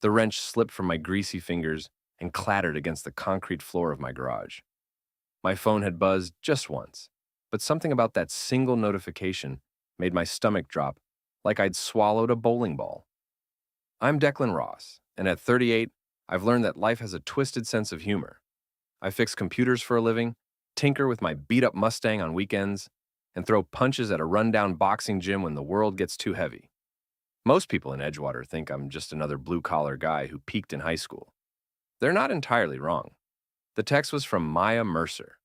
The wrench slipped from my greasy fingers and clattered against the concrete floor of my garage. My phone had buzzed just once, but something about that single notification made my stomach drop like I'd swallowed a bowling ball. I'm Declan Ross, and at 38, I've learned that life has a twisted sense of humor. I fix computers for a living, tinker with my beat up Mustang on weekends, and throw punches at a rundown boxing gym when the world gets too heavy. Most people in Edgewater think I'm just another blue collar guy who peaked in high school. They're not entirely wrong. The text was from Maya Mercer,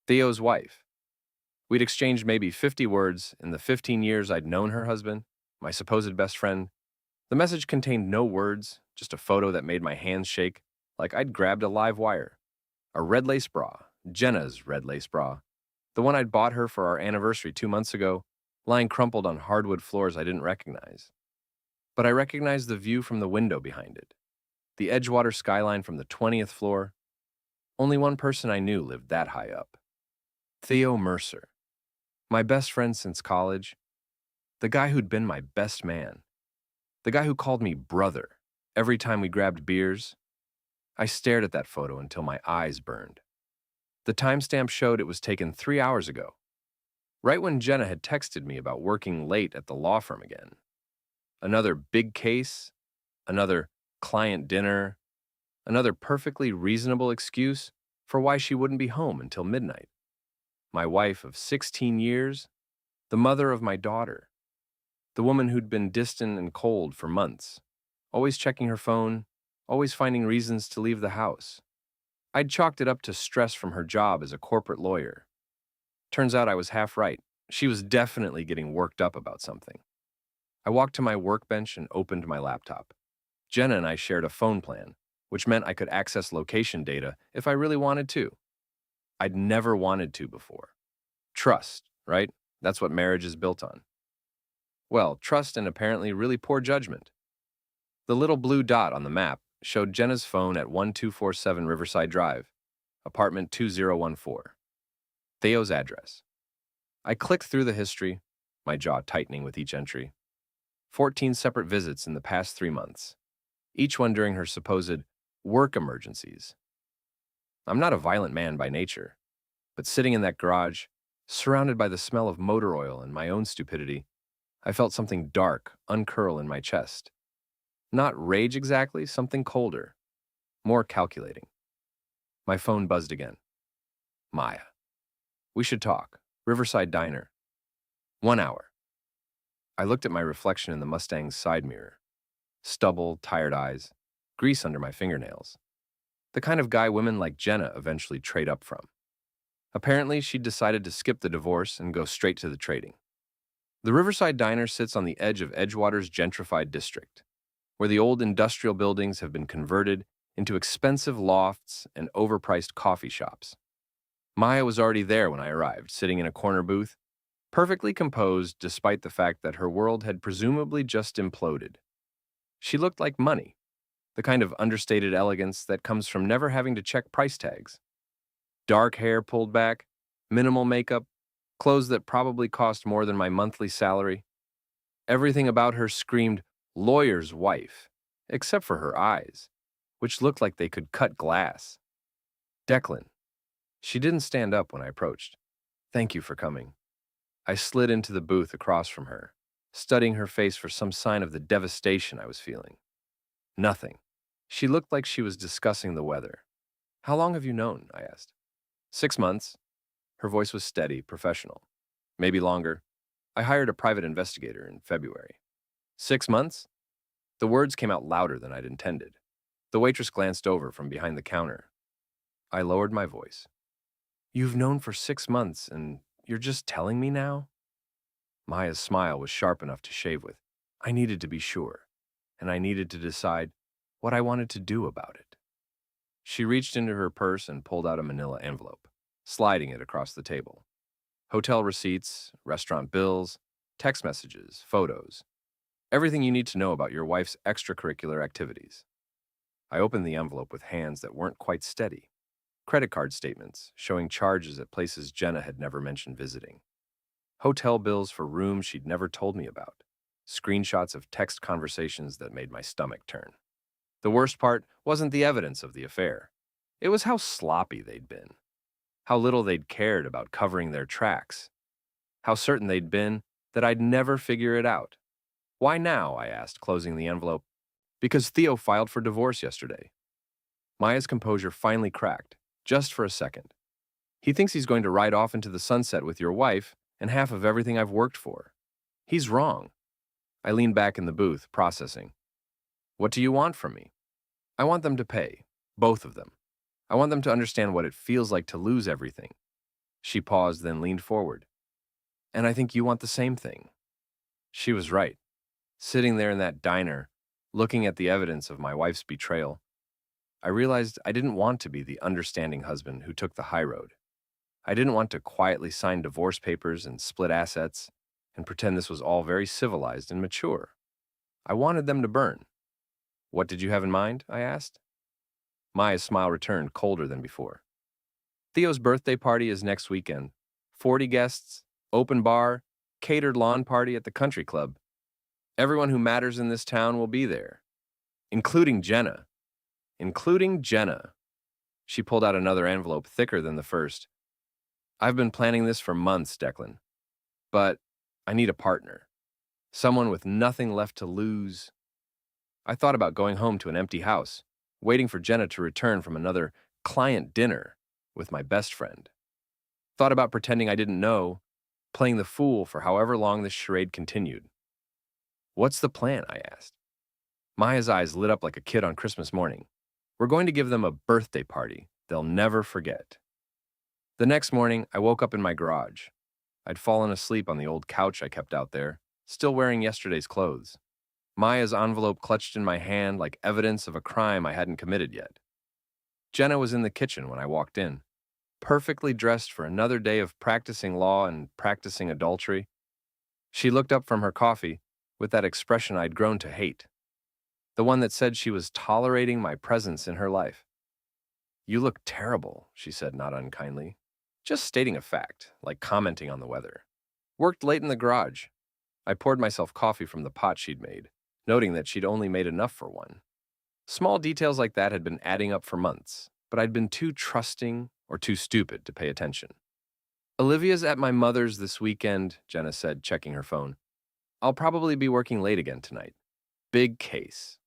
Theo's wife. We'd exchanged maybe 50 words in the 15 years I'd known her husband, my supposed best friend. The message contained no words, just a photo that made my hands shake like I'd grabbed a live wire. A red lace bra, Jenna's red lace bra, the one I'd bought her for our anniversary 2 months ago, lying crumpled on hardwood floors I didn't recognize. But I recognized the view from the window behind it, the Edgewater skyline from the 20th floor. Only one person I knew lived that high up. Theo Mercer, my best friend since college, the guy who'd been my best man, the guy who called me brother every time we grabbed beers. I stared at that photo until my eyes burned. The timestamp showed it was taken 3 hours ago, right when Jenna had texted me about working late at the law firm again. Another big case, another client dinner, another perfectly reasonable excuse for why she wouldn't be home until midnight. My wife of 16 years, the mother of my daughter, the woman who'd been distant and cold for months, always checking her phone, always finding reasons to leave the house. I'd chalked it up to stress from her job as a corporate lawyer. Turns out I was half right. She was definitely getting worked up about something. I walked to my workbench and opened my laptop. Jenna and I shared a phone plan, which meant I could access location data if I really wanted to. I'd never wanted to before. Trust, right? That's what marriage is built on. Well, trust and apparently really poor judgment. The little blue dot on the map showed Jenna's phone at 1247 Riverside Drive, apartment 2014. Theo's address. I clicked through the history, my jaw tightening with each entry. 14 separate visits in the past 3 months, each one during her supposed work emergencies. I'm not a violent man by nature, but sitting in that garage, surrounded by the smell of motor oil and my own stupidity, I felt something dark uncurl in my chest. Not rage exactly, something colder, more calculating. My phone buzzed again. Maya. We should talk. Riverside Diner. 1 hour. I looked at my reflection in the Mustang's side mirror. Stubble, tired eyes, grease under my fingernails. The kind of guy women like Jenna eventually trade up from. Apparently, she'd decided to skip the divorce and go straight to the trading. The Riverside Diner sits on the edge of Edgewater's gentrified district, where the old industrial buildings have been converted into expensive lofts and overpriced coffee shops. Maya was already there when I arrived, sitting in a corner booth, perfectly composed despite the fact that her world had presumably just imploded. She looked like money, the kind of understated elegance that comes from never having to check price tags. Dark hair pulled back, minimal makeup, clothes that probably cost more than my monthly salary. Everything about her screamed lawyer's wife, except for her eyes, which looked like they could cut glass. Declan. She didn't stand up when I approached. Thank you for coming. I slid into the booth across from her, studying her face for some sign of the devastation I was feeling. Nothing. She looked like she was discussing the weather. How long have you known? I asked. 6 months. Her voice was steady, professional. Maybe longer. I hired a private investigator in February. 6 months? The words came out louder than I'd intended. The waitress glanced over from behind the counter. I lowered my voice. You've known for 6 months, and you're just telling me now? Maya's smile was sharp enough to shave with. I needed to be sure, and I needed to decide what I wanted to do about it. She reached into her purse and pulled out a manila envelope, sliding it across the table. Hotel receipts, restaurant bills, text messages, photos. Everything you need to know about your wife's extracurricular activities. I opened the envelope with hands that weren't quite steady. Credit card statements showing charges at places Jenna had never mentioned visiting. Hotel bills for rooms she'd never told me about. Screenshots of text conversations that made my stomach turn. The worst part wasn't the evidence of the affair. It was how sloppy they'd been, how little they'd cared about covering their tracks, how certain they'd been that I'd never figure it out. Why now? I asked, closing the envelope. Because Theo filed for divorce yesterday. Maya's composure finally cracked, just for a second. He thinks he's going to ride off into the sunset with your wife and half of everything I've worked for. He's wrong. I leaned back in the booth, processing. What do you want from me? I want them to pay, both of them. I want them to understand what it feels like to lose everything. She paused, then leaned forward. And I think you want the same thing. She was right. Sitting there in that diner, looking at the evidence of my wife's betrayal, I realized I didn't want to be the understanding husband who took the high road. I didn't want to quietly sign divorce papers and split assets and pretend this was all very civilized and mature. I wanted them to burn. What did you have in mind? I asked. Maya's smile returned, colder than before. Theo's birthday party is next weekend. 40 guests, open bar, catered lawn party at the country club. Everyone who matters in this town will be there, including Jenna. Including Jenna. She pulled out another envelope thicker than the first. I've been planning this for months, Declan. But I need a partner. Someone with nothing left to lose. I thought about going home to an empty house, waiting for Jenna to return from another client dinner with my best friend. Thought about pretending I didn't know, playing the fool for however long this charade continued. What's the plan? I asked. Maya's eyes lit up like a kid on Christmas morning. We're going to give them a birthday party they'll never forget. The next morning, I woke up in my garage. I'd fallen asleep on the old couch I kept out there, still wearing yesterday's clothes. Maya's envelope clutched in my hand like evidence of a crime I hadn't committed yet. Jenna was in the kitchen when I walked in, perfectly dressed for another day of practicing law and practicing adultery. She looked up from her coffee with that expression I'd grown to hate, the one that said she was tolerating my presence in her life. You look terrible, she said, not unkindly. Just stating a fact, like commenting on the weather. Worked late in the garage. I poured myself coffee from the pot she'd made, noting that she'd only made enough for one. Small details like that had been adding up for months, but I'd been too trusting or too stupid to pay attention. Olivia's at my mother's this weekend, Jenna said, checking her phone. I'll probably be working late again tonight. Big case.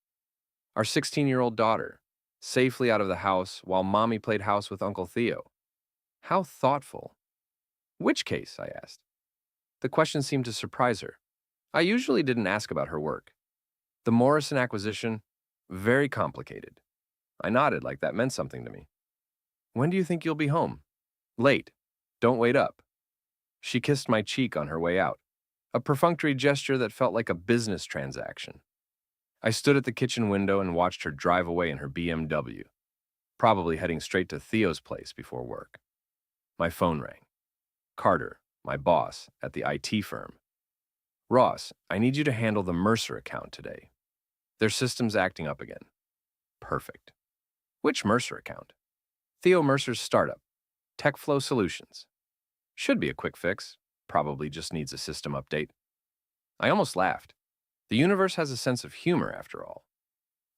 Our 16-year-old daughter, safely out of the house while Mommy played house with Uncle Theo. How thoughtful. Which case? I asked. The question seemed to surprise her. I usually didn't ask about her work. The Morrison acquisition, very complicated. I nodded like that meant something to me. When do you think you'll be home? Late. Don't wait up. She kissed my cheek on her way out, a perfunctory gesture that felt like a business transaction. I stood at the kitchen window and watched her drive away in her BMW, probably heading straight to Theo's place before work. My phone rang. Carter, my boss at the IT firm. Ross, I need you to handle the Mercer account today. Their system's acting up again. Perfect. Which Mercer account? Theo Mercer's startup, TechFlow Solutions. Should be a quick fix. Probably just needs a system update. I almost laughed. The universe has a sense of humor, after all.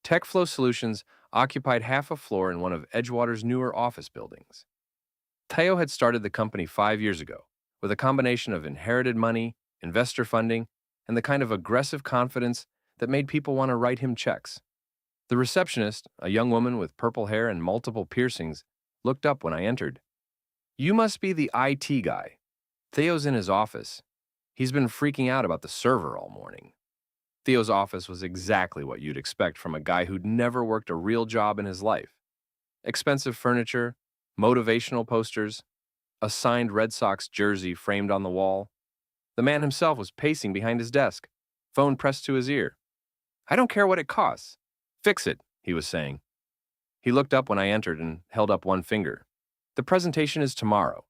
TechFlow Solutions occupied half a floor in one of Edgewater's newer office buildings. Theo had started the company 5 years ago, with a combination of inherited money, investor funding, and the kind of aggressive confidence that made people want to write him checks. The receptionist, a young woman with purple hair and multiple piercings, looked up when I entered. You must be the IT guy. Theo's in his office. He's been freaking out about the server all morning. Theo's office was exactly what you'd expect from a guy who'd never worked a real job in his life. Expensive furniture, motivational posters, a signed Red Sox jersey framed on the wall. The man himself was pacing behind his desk, phone pressed to his ear. I don't care what it costs. Fix it, he was saying. He looked up when I entered and held up one finger. The presentation is tomorrow,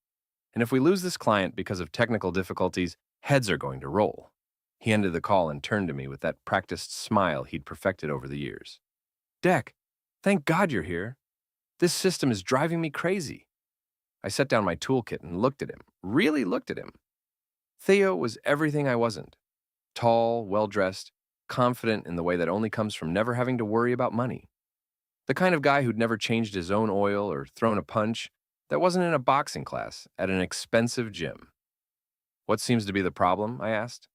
and if we lose this client because of technical difficulties, heads are going to roll. He ended the call and turned to me with that practiced smile he'd perfected over the years. Deck, thank God you're here. This system is driving me crazy. I set down my toolkit and looked at him, really looked at him. Theo was everything I wasn't. Tall, well-dressed, confident in the way that only comes from never having to worry about money. The kind of guy who'd never changed his own oil or thrown a punch that wasn't in a boxing class at an expensive gym. What seems to be the problem? I asked.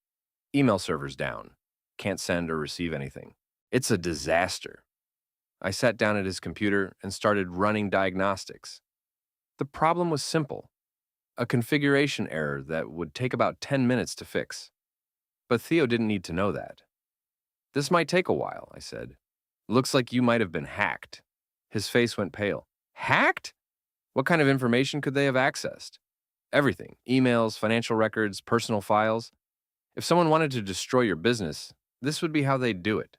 Email servers down. Can't send or receive anything. It's a disaster. I sat down at his computer and started running diagnostics. The problem was simple, a configuration error that would take about 10 minutes to fix. But Theo didn't need to know that. This might take a while, I said. Looks like you might have been hacked. His face went pale. Hacked? What kind of information could they have accessed? Everything. Emails, financial records, personal files. If someone wanted to destroy your business, this would be how they'd do it.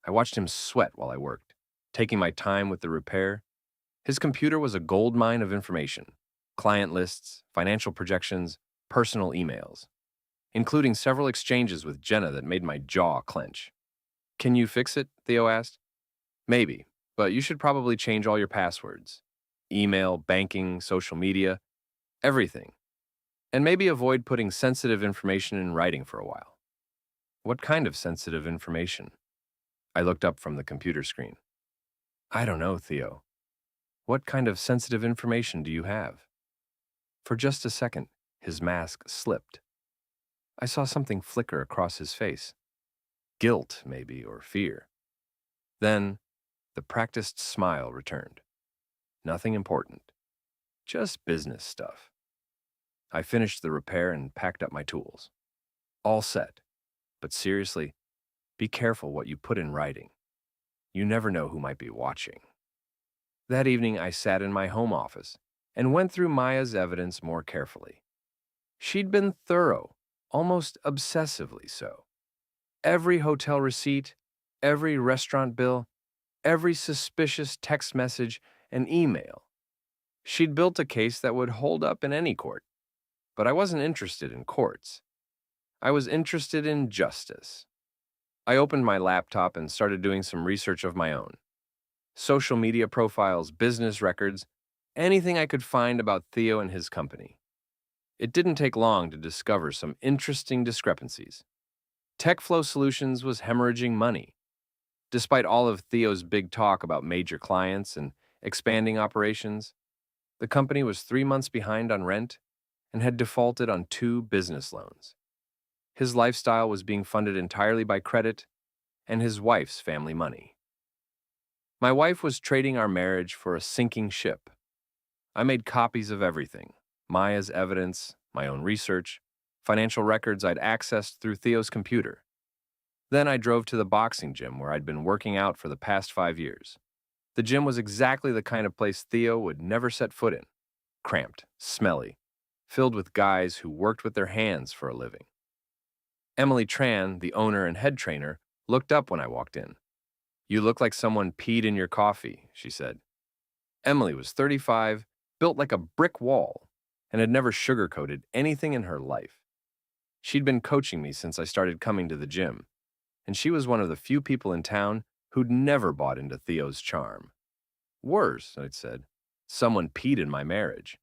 I watched him sweat while I worked, taking my time with the repair. His computer was a goldmine of information. Client lists, financial projections, personal emails, including several exchanges with Jenna that made my jaw clench. Can you fix it? Theo asked. Maybe, but you should probably change all your passwords. Email, banking, social media, everything. And maybe avoid putting sensitive information in writing for a while. What kind of sensitive information? I looked up from the computer screen. I don't know, Theo. What kind of sensitive information do you have? For just a second, his mask slipped. I saw something flicker across his face. Guilt, maybe, or fear. Then, the practiced smile returned. Nothing important. Just business stuff. I finished the repair and packed up my tools. All set. But seriously, be careful what you put in writing. You never know who might be watching. That evening, I sat in my home office and went through Maya's evidence more carefully. She'd been thorough, almost obsessively so. Every hotel receipt, every restaurant bill, every suspicious text message and email. She'd built a case that would hold up in any court. But I wasn't interested in courts. I was interested in justice. I opened my laptop and started doing some research of my own. Social media profiles, business records, anything I could find about Theo and his company. It didn't take long to discover some interesting discrepancies. TechFlow Solutions was hemorrhaging money. Despite all of Theo's big talk about major clients and expanding operations, the company was 3 months behind on rent and had defaulted on 2 business loans. His lifestyle was being funded entirely by credit and his wife's family money. My wife was trading our marriage for a sinking ship. I made copies of everything, Maya's evidence, my own research, financial records I'd accessed through Theo's computer. Then I drove to the boxing gym where I'd been working out for the past 5 years. The gym was exactly the kind of place Theo would never set foot in. Cramped, smelly, filled with guys who worked with their hands for a living. Emily Tran, the owner and head trainer, looked up when I walked in. You look like someone peed in your coffee, she said. Emily was 35, built like a brick wall, and had never sugarcoated anything in her life. She'd been coaching me since I started coming to the gym, and she was one of the few people in town who'd never bought into Theo's charm. Worse, I'd said, someone peed in my marriage.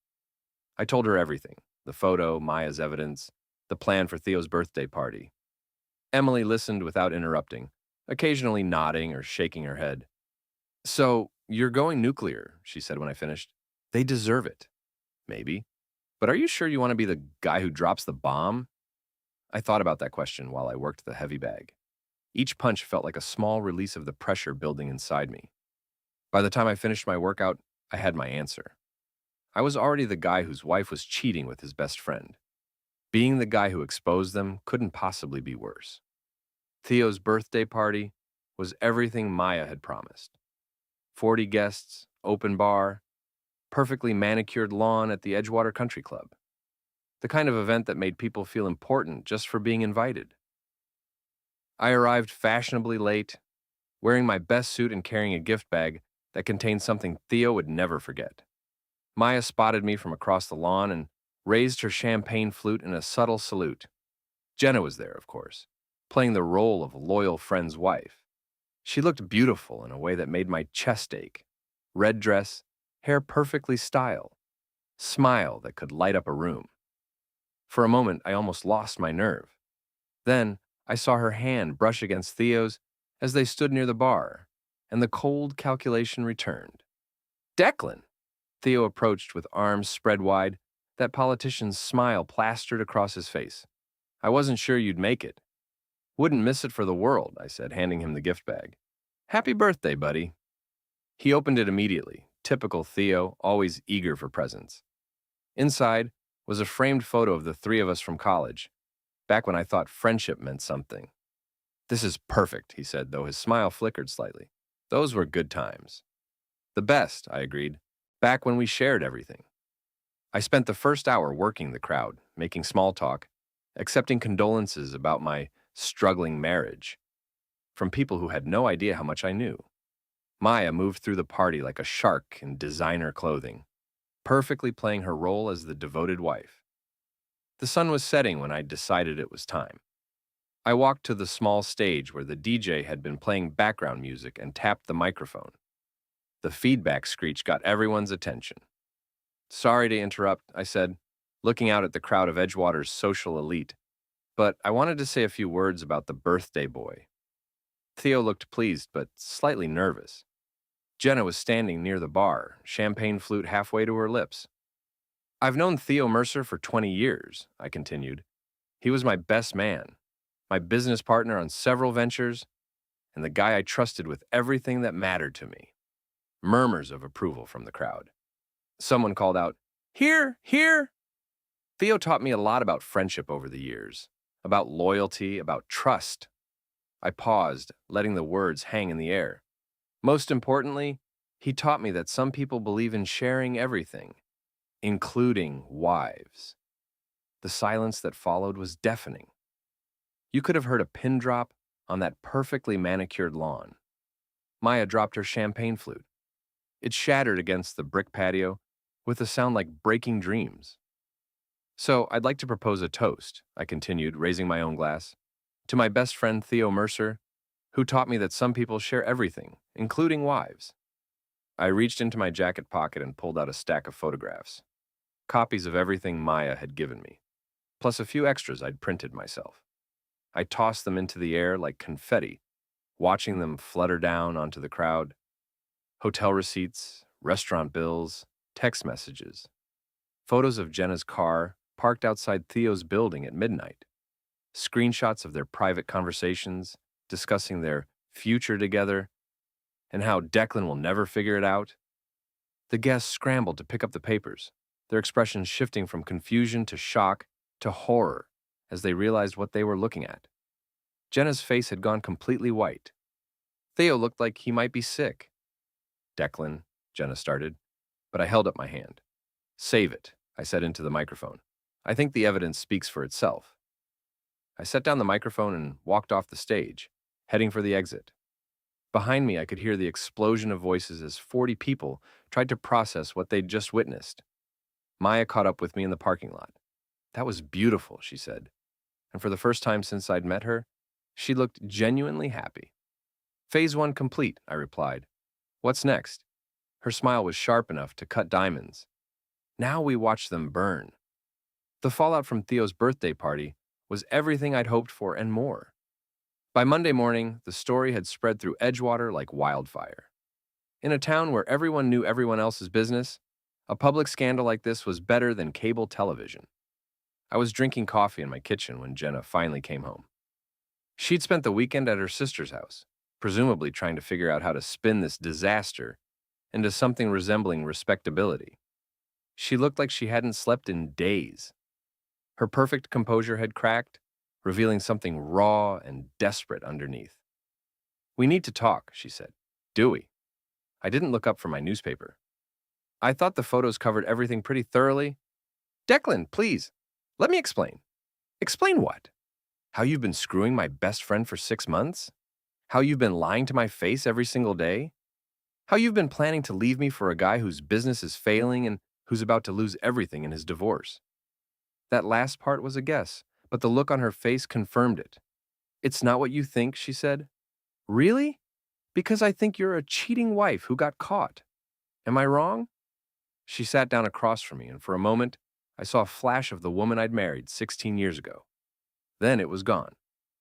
I told her everything, the photo, Maya's evidence, the plan for Theo's birthday party. Emily listened without interrupting, occasionally nodding or shaking her head. So, you're going nuclear, she said when I finished. They deserve it. Maybe. But are you sure you want to be the guy who drops the bomb? I thought about that question while I worked the heavy bag. Each punch felt like a small release of the pressure building inside me. By the time I finished my workout, I had my answer. I was already the guy whose wife was cheating with his best friend. Being the guy who exposed them couldn't possibly be worse. Theo's birthday party was everything Maya had promised. 40 guests, open bar, perfectly manicured lawn at the Edgewater Country Club. The kind of event that made people feel important just for being invited. I arrived fashionably late, wearing my best suit and carrying a gift bag that contained something Theo would never forget. Maya spotted me from across the lawn and raised her champagne flute in a subtle salute. Jenna was there, of course, playing the role of a loyal friend's wife. She looked beautiful in a way that made my chest ache. Red dress, hair perfectly styled, smile that could light up a room. For a moment, I almost lost my nerve. Then, I saw her hand brush against Theo's as they stood near the bar, and the cold calculation returned. Declan! Theo approached with arms spread wide, that politician's smile plastered across his face. I wasn't sure you'd make it. Wouldn't miss it for the world, I said, handing him the gift bag. Happy birthday, buddy. He opened it immediately, typical Theo, always eager for presents. Inside was a framed photo of the three of us from college, back when I thought friendship meant something. This is perfect, he said, though his smile flickered slightly. Those were good times. The best, I agreed, back when we shared everything. I spent the first hour working the crowd, making small talk, accepting condolences about my struggling marriage from people who had no idea how much I knew. Maya moved through the party like a shark in designer clothing, perfectly playing her role as the devoted wife. The sun was setting when I decided it was time. I walked to the small stage where the DJ had been playing background music and tapped the microphone. The feedback screech got everyone's attention. Sorry to interrupt, I said, looking out at the crowd of Edgewater's social elite, but I wanted to say a few words about the birthday boy. Theo looked pleased, but slightly nervous. Jenna was standing near the bar, champagne flute halfway to her lips. I've known Theo Mercer for 20 years, I continued. He was my best man, my business partner on several ventures, and the guy I trusted with everything that mattered to me. Murmurs of approval from the crowd. Someone called out, "Here, here!" Theo taught me a lot about friendship over the years, about loyalty, about trust. I paused, letting the words hang in the air. Most importantly, he taught me that some people believe in sharing everything, including wives. The silence that followed was deafening. You could have heard a pin drop on that perfectly manicured lawn. Maya dropped her champagne flute. It shattered against the brick patio with a sound like breaking dreams. So I'd like to propose a toast, I continued, raising my own glass, to my best friend Theo Mercer, who taught me that some people share everything, including wives. I reached into my jacket pocket and pulled out a stack of photographs, copies of everything Maya had given me, plus a few extras I'd printed myself. I tossed them into the air like confetti, watching them flutter down onto the crowd. Hotel receipts, restaurant bills, text messages, photos of Jenna's car parked outside Theo's building at midnight, screenshots of their private conversations discussing their future together and how Declan will never figure it out. The guests scrambled to pick up the papers, their expressions shifting from confusion to shock to horror as they realized what they were looking at. Jenna's face had gone completely white. Theo looked like he might be sick. Declan, Jenna started, but I held up my hand. Save it, I said into the microphone. I think the evidence speaks for itself. I set down the microphone and walked off the stage, heading for the exit. Behind me, I could hear the explosion of voices as 40 people tried to process what they'd just witnessed. Maya caught up with me in the parking lot. That was beautiful, she said. And for the first time since I'd met her, she looked genuinely happy. Phase 1 complete, I replied. What's next? Her smile was sharp enough to cut diamonds. Now we watch them burn. The fallout from Theo's birthday party was everything I'd hoped for and more. By Monday morning, the story had spread through Edgewater like wildfire. In a town where everyone knew everyone else's business, a public scandal like this was better than cable television. I was drinking coffee in my kitchen when Jenna finally came home. She'd spent the weekend at her sister's house, presumably trying to figure out how to spin this disaster into something resembling respectability. She looked like she hadn't slept in days. Her perfect composure had cracked, revealing something raw and desperate underneath. We need to talk, she said. Do we? I didn't look up from my newspaper. I thought the photos covered everything pretty thoroughly. Declan, please, let me explain. Explain what? How you've been screwing my best friend for 6 months? How you've been lying to my face every single day? How you've been planning to leave me for a guy whose business is failing and who's about to lose everything in his divorce? That last part was a guess, but the look on her face confirmed it. It's not what you think, she said. Really? Because I think you're a cheating wife who got caught. Am I wrong? She sat down across from me, and for a moment, I saw a flash of the woman I'd married 16 years ago. Then it was gone,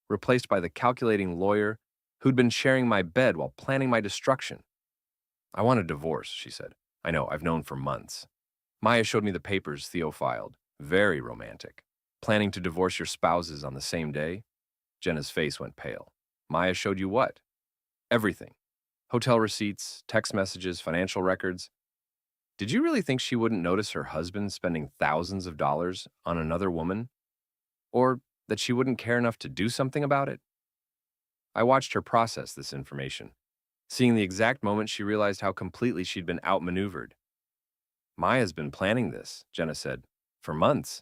replaced by the calculating lawyer who'd been sharing my bed while planning my destruction. I want a divorce, she said. I know, I've known for months. Maya showed me the papers Theo filed. Very romantic. Planning to divorce your spouses on the same day? Jenna's face went pale. Maya showed you what? Everything. Hotel receipts, text messages, financial records. Did you really think she wouldn't notice her husband spending thousands of dollars on another woman? Or that she wouldn't care enough to do something about it? I watched her process this information, seeing the exact moment she realized how completely she'd been outmaneuvered. Maya's been planning this, Jenna said, for months,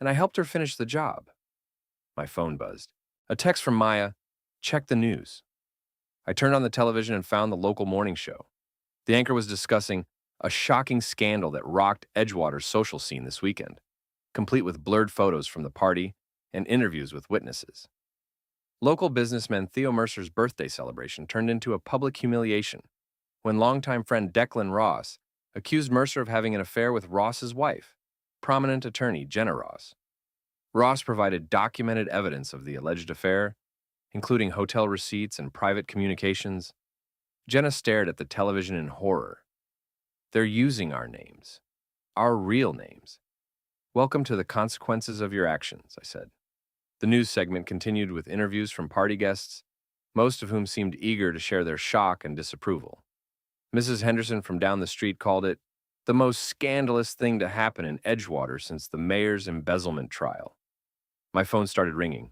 and I helped her finish the job. My phone buzzed. A text from Maya, check the news. I turned on the television and found the local morning show. The anchor was discussing a shocking scandal that rocked Edgewater's social scene this weekend, complete with blurred photos from the party and interviews with witnesses. Local businessman Theo Mercer's birthday celebration turned into a public humiliation when longtime friend Declan Ross accused Mercer of having an affair with Ross's wife, prominent attorney Jenna Ross. Ross provided documented evidence of the alleged affair, including hotel receipts and private communications. Jenna stared at the television in horror. They're using our names, our real names. Welcome to the consequences of your actions, I said. The news segment continued with interviews from party guests, most of whom seemed eager to share their shock and disapproval. Mrs. Henderson from down the street called it the most scandalous thing to happen in Edgewater since the mayor's embezzlement trial. My phone started ringing.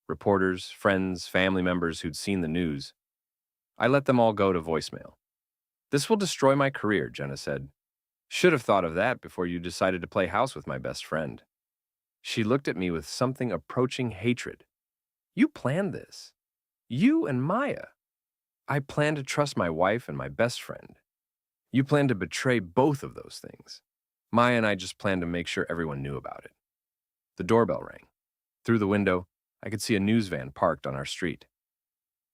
Reporters, friends, family members who'd seen the news. I let them all go to voicemail. This will destroy my career, Jenna said. Should have thought of that before you decided to play house with my best friend. She looked at me with something approaching hatred. You planned this. You and Maya. I planned to trust my wife and my best friend. You planned to betray both of those things. Maya and I just planned to make sure everyone knew about it. The doorbell rang. Through the window, I could see a news van parked on our street.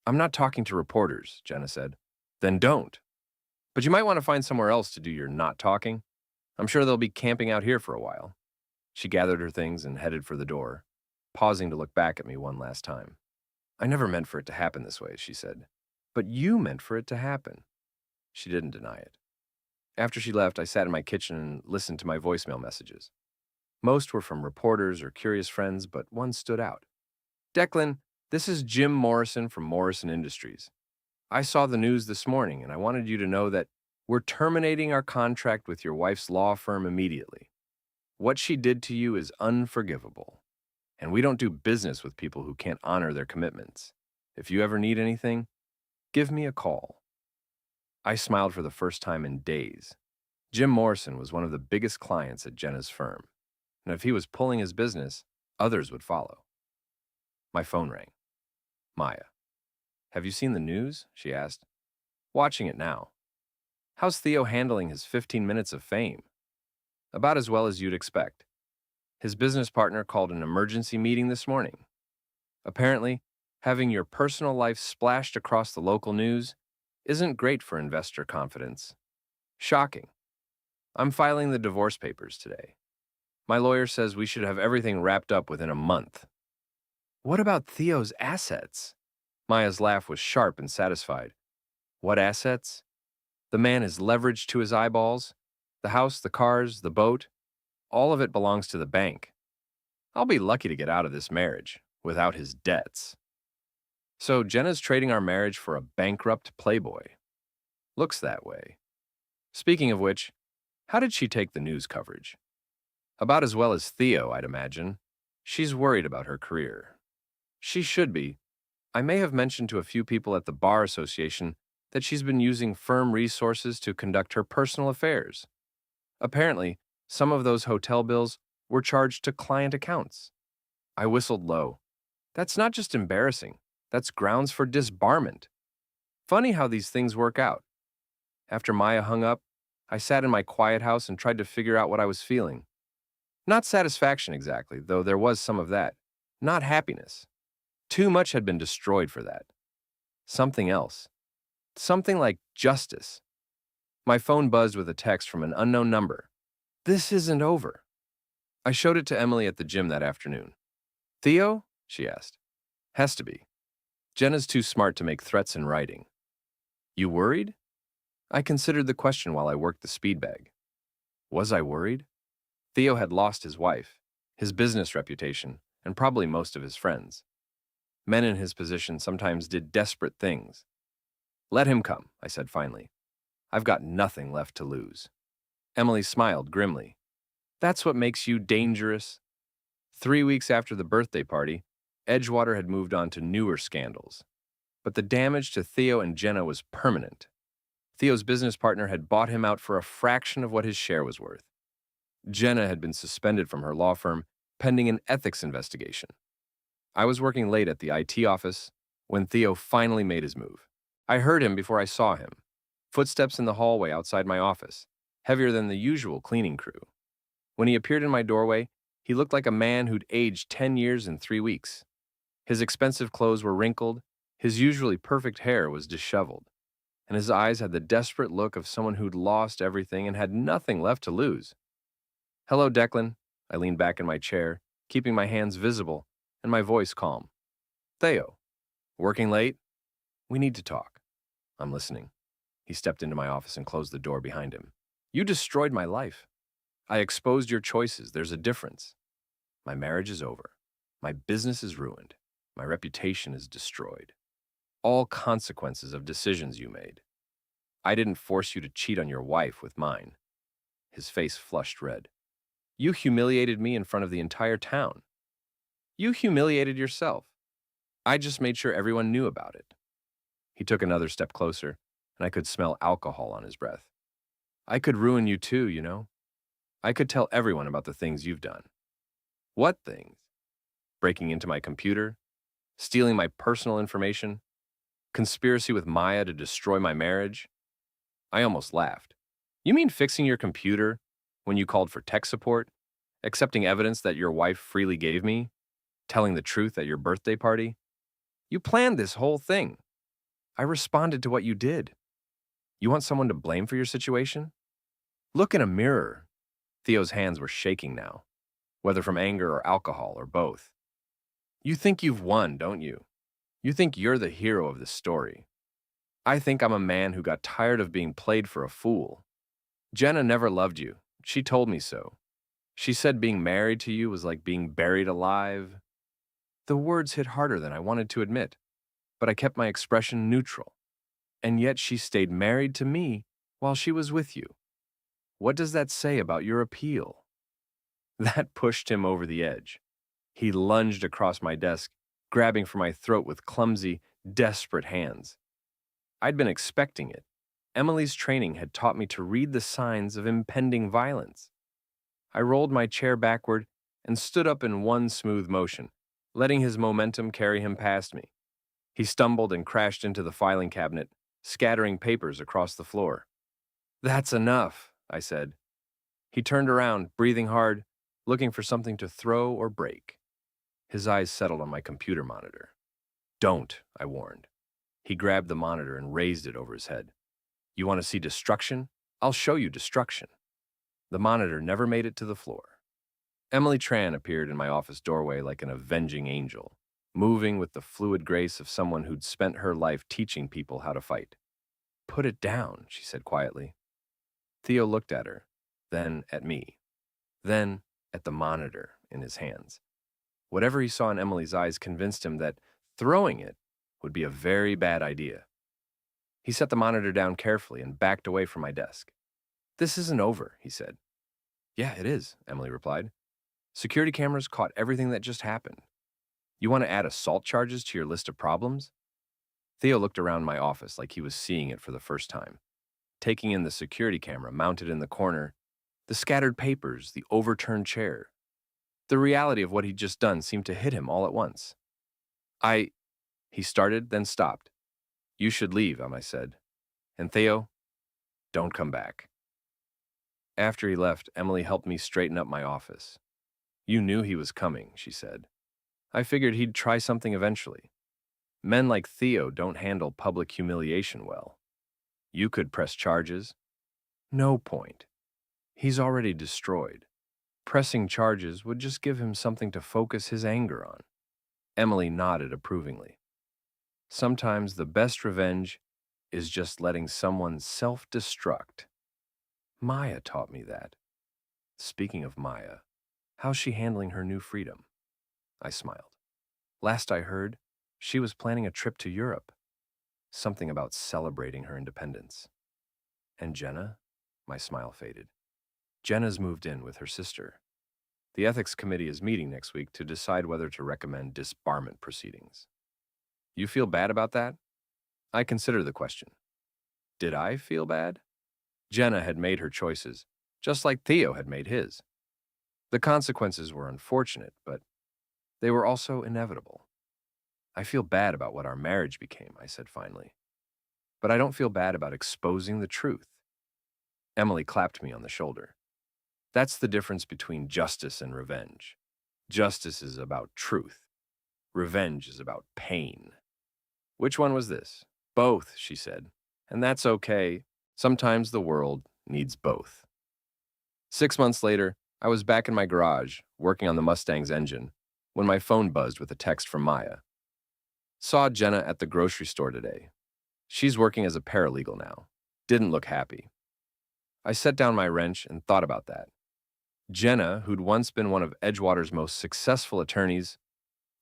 I'm not talking to reporters, Jenna said. Then don't. But you might want to find somewhere else to do your not talking. I'm sure they'll be camping out here for a while. She gathered her things and headed for the door, pausing to look back at me one last time. I never meant for it to happen this way, she said. But you meant for it to happen. She didn't deny it. After she left, I sat in my kitchen and listened to my voicemail messages. Most were from reporters or curious friends, but one stood out. Declan, this is Jim Morrison from Morrison Industries. I saw the news this morning, and I wanted you to know that we're terminating our contract with your wife's law firm immediately. What she did to you is unforgivable, and we don't do business with people who can't honor their commitments. If you ever need anything, give me a call. I smiled for the first time in days. Jim Morrison was one of the biggest clients at Jenna's firm, and if he was pulling his business, others would follow. My phone rang. Maya. Have you seen the news? She asked. Watching it now. How's Theo handling his 15 minutes of fame? About as well as you'd expect. His business partner called an emergency meeting this morning. Apparently, having your personal life splashed across the local news isn't great for investor confidence. Shocking. I'm filing the divorce papers today. My lawyer says we should have everything wrapped up within a month. What about Theo's assets? Maya's laugh was sharp and satisfied. What assets? The man is leveraged to his eyeballs. The house, the cars, the boat, all of it belongs to the bank. I'll be lucky to get out of this marriage without his debts. So Jenna's trading our marriage for a bankrupt playboy. Looks that way. Speaking of which, how did she take the news coverage? About as well as Theo, I'd imagine. She's worried about her career. She should be. I may have mentioned to a few people at the Bar Association that she's been using firm resources to conduct her personal affairs. Apparently, some of those hotel bills were charged to client accounts. I whistled low. That's not just embarrassing. That's grounds for disbarment. Funny how these things work out. After Maya hung up, I sat in my quiet house and tried to figure out what I was feeling. Not satisfaction exactly, though there was some of that. Not happiness. Too much had been destroyed for that. Something else. Something like justice. My phone buzzed with a text from an unknown number. This isn't over. I showed it to Emily at the gym that afternoon. Theo? She asked. Has to be. Jenna's too smart to make threats in writing. You worried? I considered the question while I worked the speed bag. Was I worried? Theo had lost his wife, his business reputation, and probably most of his friends. Men in his position sometimes did desperate things. Let him come, I said finally. I've got nothing left to lose. Emily smiled grimly. That's what makes you dangerous. 3 weeks after the birthday party, Edgewater had moved on to newer scandals. But the damage to Theo and Jenna was permanent. Theo's business partner had bought him out for a fraction of what his share was worth. Jenna had been suspended from her law firm pending an ethics investigation. I was working late at the IT office when Theo finally made his move. I heard him before I saw him. Footsteps in the hallway outside my office, heavier than the usual cleaning crew. When he appeared in my doorway, he looked like a man who'd aged 10 years in 3 weeks. His expensive clothes were wrinkled, his usually perfect hair was disheveled, and his eyes had the desperate look of someone who'd lost everything and had nothing left to lose. Hello, Declan. I leaned back in my chair, keeping my hands visible and my voice calm. Theo, working late? We need to talk. I'm listening. He stepped into my office and closed the door behind him. You destroyed my life. I exposed your choices. There's a difference. My marriage is over. My business is ruined. My reputation is destroyed. All consequences of decisions you made. I didn't force you to cheat on your wife with mine. His face flushed red. You humiliated me in front of the entire town. You humiliated yourself. I just made sure everyone knew about it. He took another step closer, and I could smell alcohol on his breath. I could ruin you too, you know? I could tell everyone about the things you've done. What things? Breaking into my computer? Stealing my personal information? Conspiracy with Maya to destroy my marriage? I almost laughed. You mean fixing your computer when you called for tech support? Accepting evidence that your wife freely gave me? Telling the truth at your birthday party? You planned this whole thing. I responded to what you did. You want someone to blame for your situation? Look in a mirror. Theo's hands were shaking now, whether from anger or alcohol or both. You think you've won, don't you? You think you're the hero of this story. I think I'm a man who got tired of being played for a fool. Jenna never loved you. She told me so. She said being married to you was like being buried alive. The words hit harder than I wanted to admit, but I kept my expression neutral. And yet she stayed married to me while she was with you. What does that say about your appeal? That pushed him over the edge. He lunged across my desk, grabbing for my throat with clumsy, desperate hands. I'd been expecting it. Emily's training had taught me to read the signs of impending violence. I rolled my chair backward and stood up in one smooth motion, letting his momentum carry him past me. He stumbled and crashed into the filing cabinet, scattering papers across the floor. That's enough, I said. He turned around, breathing hard, looking for something to throw or break. His eyes settled on my computer monitor. Don't, I warned. He grabbed the monitor and raised it over his head. You want to see destruction? I'll show you destruction. The monitor never made it to the floor. Emily Tran appeared in my office doorway like an avenging angel, moving with the fluid grace of someone who'd spent her life teaching people how to fight. Put it down, she said quietly. Theo looked at her, then at me, then at the monitor in his hands. Whatever he saw in Emily's eyes convinced him that throwing it would be a very bad idea. He set the monitor down carefully and backed away from my desk. This isn't over, he said. Yeah, it is, Emily replied. Security cameras caught everything that just happened. You want to add assault charges to your list of problems? Theo looked around my office like he was seeing it for the first time, taking in the security camera mounted in the corner, the scattered papers, the overturned chair. The reality of what he'd just done seemed to hit him all at once. He started, then stopped. You should leave, I said. And Theo, don't come back. After he left, Emily helped me straighten up my office. You knew he was coming, she said. I figured he'd try something eventually. Men like Theo don't handle public humiliation well. You could press charges. No point. He's already destroyed. Pressing charges would just give him something to focus his anger on. Emily nodded approvingly. Sometimes the best revenge is just letting someone self-destruct. Maya taught me that. Speaking of Maya, how's she handling her new freedom? I smiled. Last I heard, she was planning a trip to Europe, something about celebrating her independence. And Jenna? My smile faded. Jenna's moved in with her sister. The ethics committee is meeting next week to decide whether to recommend disbarment proceedings. You feel bad about that? I consider the question. Did I feel bad? Jenna had made her choices, just like Theo had made his. The consequences were unfortunate, but they were also inevitable. I feel bad about what our marriage became, I said finally. But I don't feel bad about exposing the truth. Emily clapped me on the shoulder. That's the difference between justice and revenge. Justice is about truth. Revenge is about pain. Which one was this? Both, she said. And that's okay. Sometimes the world needs both. 6 months later, I was back in my garage, working on the Mustang's engine, when my phone buzzed with a text from Maya. Saw Jenna at the grocery store today. She's working as a paralegal now. Didn't look happy. I set down my wrench and thought about that. Jenna, who'd once been one of Edgewater's most successful attorneys,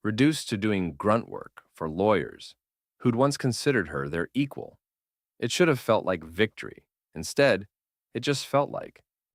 reduced to doing grunt work for lawyers who'd once considered her their equal. It should have felt like victory. Instead, it just felt like